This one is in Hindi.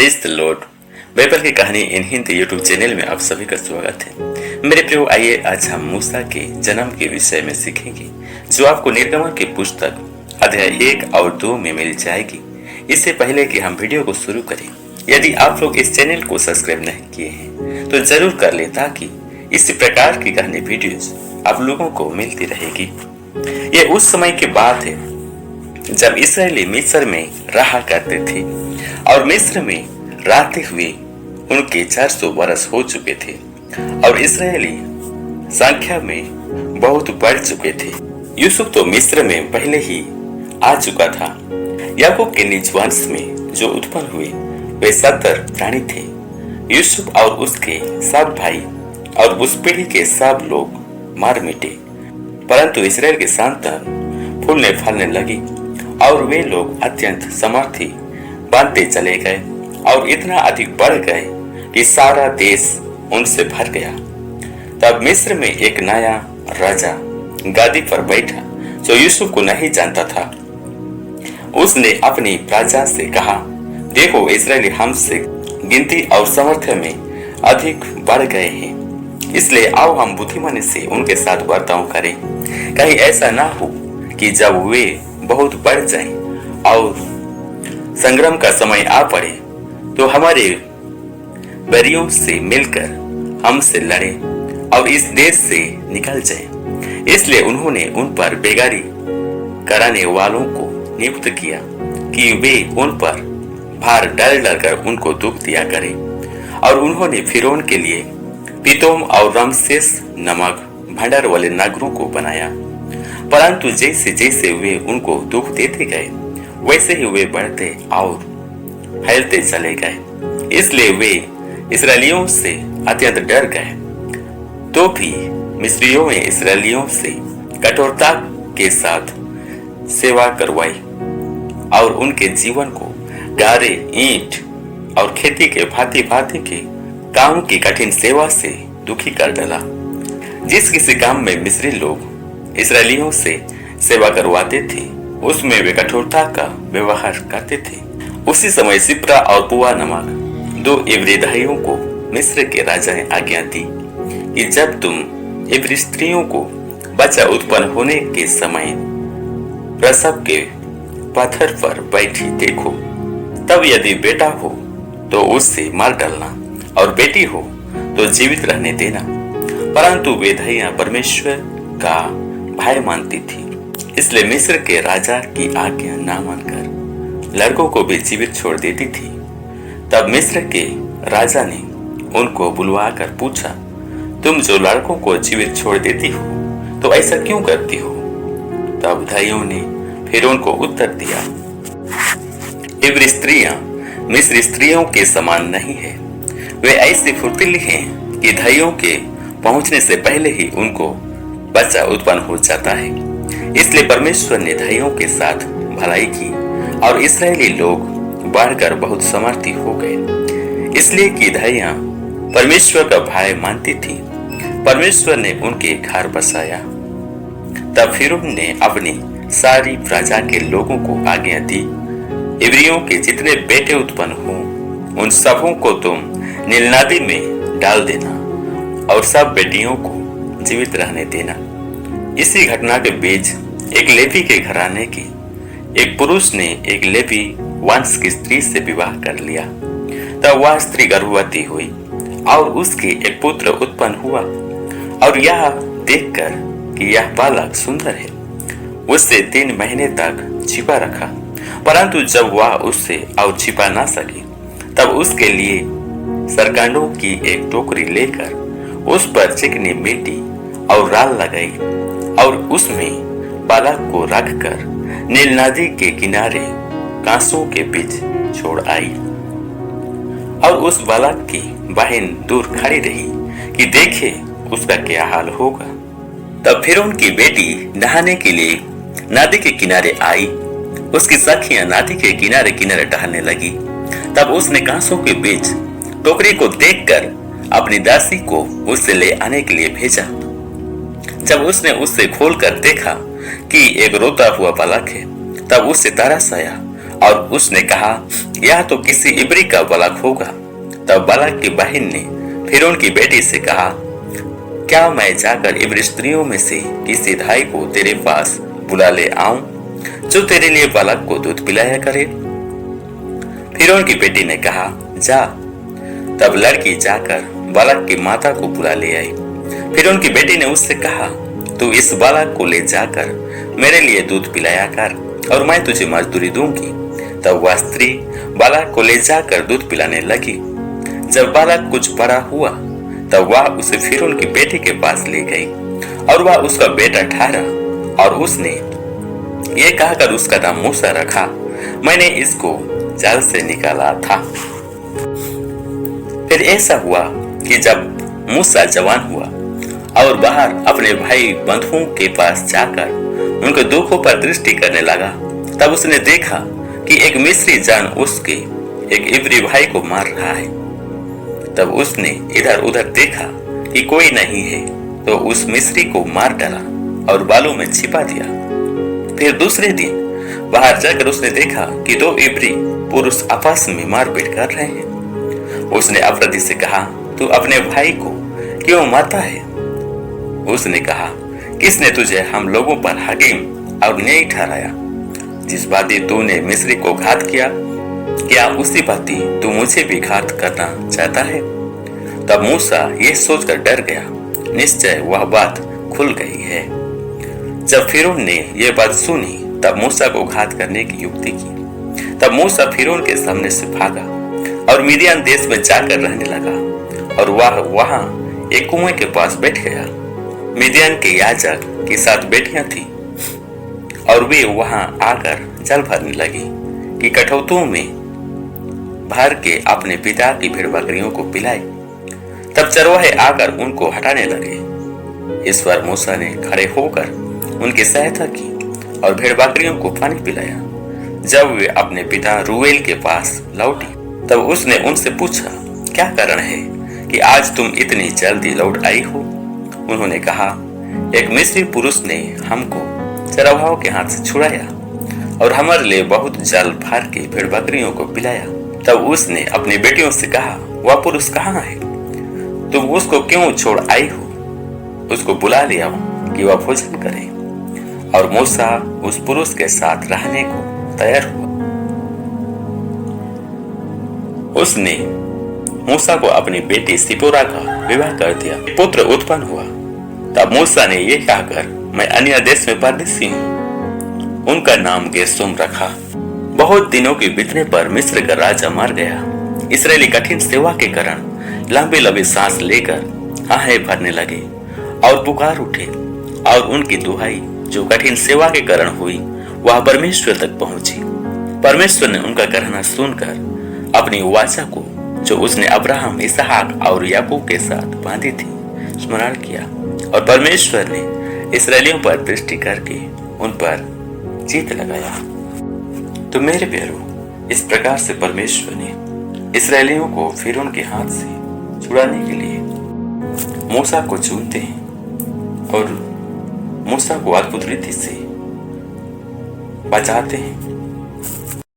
Praise the Lord. बाइबल की कहानी इन हिंदी यूट्यूब चैनल में आप सभी का स्वागत है। मेरे प्रियो, आइए आज हम मूसा के जन्म के विषय में सीखेंगे, जो आपको निर्गमन की पुस्तक अध्याय 1 और 2 में मिल जाएगी। इससे पहले कि हम वीडियो को शुरू करें, यदि आप लोग इस चैनल को सब्सक्राइब नहीं किए हैं तो जरूर कर लें, ताकि इसी प्रकार की कहानी वीडियोस आप लोगों को मिलती रहेगी। ये उस समय की बात है जब इसराइली मिस्र में रहा करते थे और मिस्र में रहते हुए उनके 400 वर्ष हो चुके थे और इसराइली संख्या में बहुत बढ़ चुके थे। यूसुफ तो मिस्र में पहले ही आ चुका था। याकूब के निज वंश में जो उत्पन्न हुए वे 70 प्राणी थे। यूसुफ और उसके सब भाई और उस पीढ़ी के सब लोग मार मिटे, परंतु इसराइल के संतान फूलने फलने लगी और वे लोग अत्यंत समर्थी बनते चले गए और इतना अधिक बढ़ गए कि सारा देश उनसे भर गया। तब मिस्र में एक नया राजा गादी पर बैठा जो यूसुफ को नहीं जानता था। उसने अपनी प्रजा से कहा, देखो, इस्राएली हमसे गिनती और सामर्थ्य में अधिक बढ़ गए हैं, इसलिए आओ हम बुद्धिमानी से उनके साथ बर्ताव करें। कहीं ऐसा ना हो कि जब वे बहुत बढ़ जाएं और संग्राम का समय आ पड़े तो हमारे बैरियों से मिलकर हमसे लड़े और इस देश से निकल जाएं। इसलिए उन्होंने उन पर बेगारी कराने वालों को नियुक्त किया कि वे उन पर भार डाल डालकर उनको दुख दिया करें। और उन्होंने फिरौन के लिए पितोम और रमसेस नमक भंडार वाले नगरों को बनाया, परंतु जैसे जैसे वे उनको दुख देते गए वैसे ही वे बढ़ते और फैलते चले गए। इसलिए वे इस्राएलियों से अत्यंत डर गए। तो भी मिस्रियों में इस्राएलियों से कठोरता के साथ सेवा करवाई और उनके जीवन को गारे, ईंट और खेती के भांति भांति के काम की कठिन सेवा से दुखी कर डाला। जिस किसी काम में मिस्री लोग इस्राएलियों से सेवा करवाते थे उसमें वे कठोरता का व्यवहार करते थे। उसी समय सिप्रा और पुआ नामक 2 इब्री भाइयों को मिस्र के राजा ने आज्ञा दी कि जब तुम इब्री स्त्रियों को बच्चा उत्पन्न होने के समय प्रसव के पत्थर पर बैठी देखो, तब यदि बेटा हो तो उससे मार डालना और बेटी हो तो जीवित रहने देना। परंतु वे धैया परमेश्वर का भय मानती थी, इसलिए मिस्र के राजा की आज्ञा ना मानकर लड़कों को भी जीवित छोड़ देती थी। तब मिस्र के राजा ने उनको बुलवाकर पूछा, तुम जो लड़कों को जीवित छोड़ देती हो तो ऐसा क्यों करती हो? तब धाइयों ने फिर उनको उत्तर दिया, इब्री स्त्रियां मिस्री स्त्रियों के समान नहीं है। वे ऐसी फुर्तीली हैं कि धाइयों के पहुंचने से पहले ही उनको बच्चा उत्पन्न हो जाता है। इसलिए परमेश्वर ने धाइयों के साथ भलाई की और इस्राएली लोग बढ़कर बहुत समर्थी हो गए, इसलिए कि धाइयां परमेश्वर का भय मानती थी। परमेश्वर ने उनके घर बसाया। तब फिरौन ने अपनी सारी प्रजा के लोगों को आज्ञा दी, इब्रियों के जितने बेटे उत्पन्न हो उन सबों को तुम नील नदी में डाल देना और सब बेटियों को जीवित रहने देना। इसी घटना के बीच एक लेवी के घराने के एक पुरुष ने एक लेवी वंश की स्त्री से विवाह कर लिया। तब वह स्त्री गर्भवती हुई और उसके एक पुत्र उत्पन्न हुआ, और यह देखकर कि यह बालक सुंदर है उससे 3 महीने तक छिपा रखा। परंतु जब वह उससे और छिपा ना सके तब उसके लिए सरकांडों की एक टोकरी लेकर उस पर चिकनी मिट्टी और राल लगाई और उसमें बालक को रखकर नील नदी के किनारे कांसों के बीच छोड़ आई। और उस बालक की बहन दूर खड़ी रही कि देखे उसका क्या हाल होगा। तब फिर उनकी बेटी नहाने के लिए नदी के किनारे आई। उसकी सखियां नदी के किनारे किनारे टहलने लगी। तब उसने कांसों के बीच टोकरी को देखकर अपनी दासी को उससे ले आने के लिए भेजा। जब उसने उससे खोलकर देखा कि एक रोता हुआ बालक है, तब उससे तरस आया और उसने कहा, यह तो किसी इब्री का बालक होगा। तब बालक की बहन ने फिरौन की बेटी से कहा, क्या मैं जाकर इब्री स्त्रियों में से किसी धाई को तेरे पास बुला ले आऊं, जो तेरे लिए बालक को दूध पिलाया करे? फिरौन की बेटी ने कहा, जा। तब लड़की जाकर बालक की माता को बुला ले आई। फिरौन की बेटी ने उससे कहा, तू इस बालक को ले जाकर मेरे लिए दूध पिलाया कर और मैं तुझे मजदूरी दूंगी। तब वह स्त्री बालक को ले जाकर दूध पिलाने लगी। जब बालक कुछ बड़ा हुआ तब वह उसे फिरौन की बेटी के पास ले गई और वह उसका बेटा ठहरा और उसने ये कहकर उसका नाम मूसा रखा, मैंने इसको जाल से निकाला था। फिर ऐसा हुआ कि जब मूसा जवान हुआ और बाहर अपने भाई बंधुओं के पास जाकर उनके दुखों पर दृष्टि करने लगा, तब उसने देखा कि एक मिस्री जान उसके एक इब्री भाई को मार रहा है। तब उसने इधर उधर देखा कि कोई नहीं है, तो उस मिस्री को मार डाला और बालों में छिपा दिया। फिर दूसरे दिन बाहर जाकर उसने देखा कि दो इब्री पुरुष आपस में मारपीट कर रहे हैं। उसने अपराधी से कहा, तू अपने भाई को क्यों मारता है? उसने कहा, किसने तुझे हम लोगों पर हाकिम और न्यायी ठहराया? जिस बाती तूने मिस्री को घात किया, क्या उसी बाती तू मुझे भी घात करना चाहता है? तब मूसा यह सोचकर डर गया, निश्चय वह बात खुल गई है। जब फिरौन ने यह बात सुनी तब मूसा को घात करने की युक्ति की। तब मूसा फिरौन के सामने से भागा और मिदियान देश में जाकर रहने लगा और वह वहां एक कुएं के पास बैठ गया। मिदियान के याजक की 7 बेटियां थीं और वे वहां आकर जल भरने लगी कि कठौतों में भर के अपने पिता की भेड़ बकरियों को पिलाए। तब चरवाहे आकर उनको हटाने लगे। इस पर मूसा ने खड़े होकर उनकी सहायता की और भेड़ बकरियों को पानी पिलाया। जब वे अपने पिता रूएल के पास लौटी तब उसने उनसे पूछा, क्या कारण है कि आज तुम इतनी जल्दी लौट आई हो? उन्होंने कहा, एक मिस्री पुरुष ने हमको चरवाहों के हाथ से छुड़ाया और हमारे लिए बहुत जल भर के भेड़ बकरियों को पिलाया। तब उसने अपनी बेटियों से कहा, वह पुरुष कहाँ है? तुम उसको क्यों छोड़ आई हो? उसको बुला ले आओ कि वह भोजन करे। और मूसा उस पुरुष के साथ रहने को तैयार हुआ। उसने मूसा को अपनी बेटी सिपोरा का विवाह कर दिया। पुत्र उत्पन्न हुआ। तब मूसा ने यह कहकर, मैं अन्य देश में परदेसी हूँ, उनका नाम गेर्शोम रखा। बहुत दिनों के बीतने पर मिस्र का राजा मर गया। इसराइली कठिन सेवा के कारण लंबी लंबी सांस लेकर आहें भरने लगे और पुकार उठे और उनकी दुहाई जो कठिन सेवा के कारण हुई वह परमेश्वर तक पहुंची। परमेश्वर ने उनका कहना सुनकर अपनी वाचा को जो उसने अब्राहम, इसहाक और याकूब के साथ बांधी थी स्मरण किया और परमेश्वर ने इसराइलियों पर दृष्टि करके उन पर जीत लगाया। तो मेरे प्यारों, इस प्रकार से परमेश्वर ने इसराइलियों को फिरौन के हाथ से छुड़ाने के लिए मूसा को चुनते हैं और मूसा को अद्भुत रीति से बचाते हैं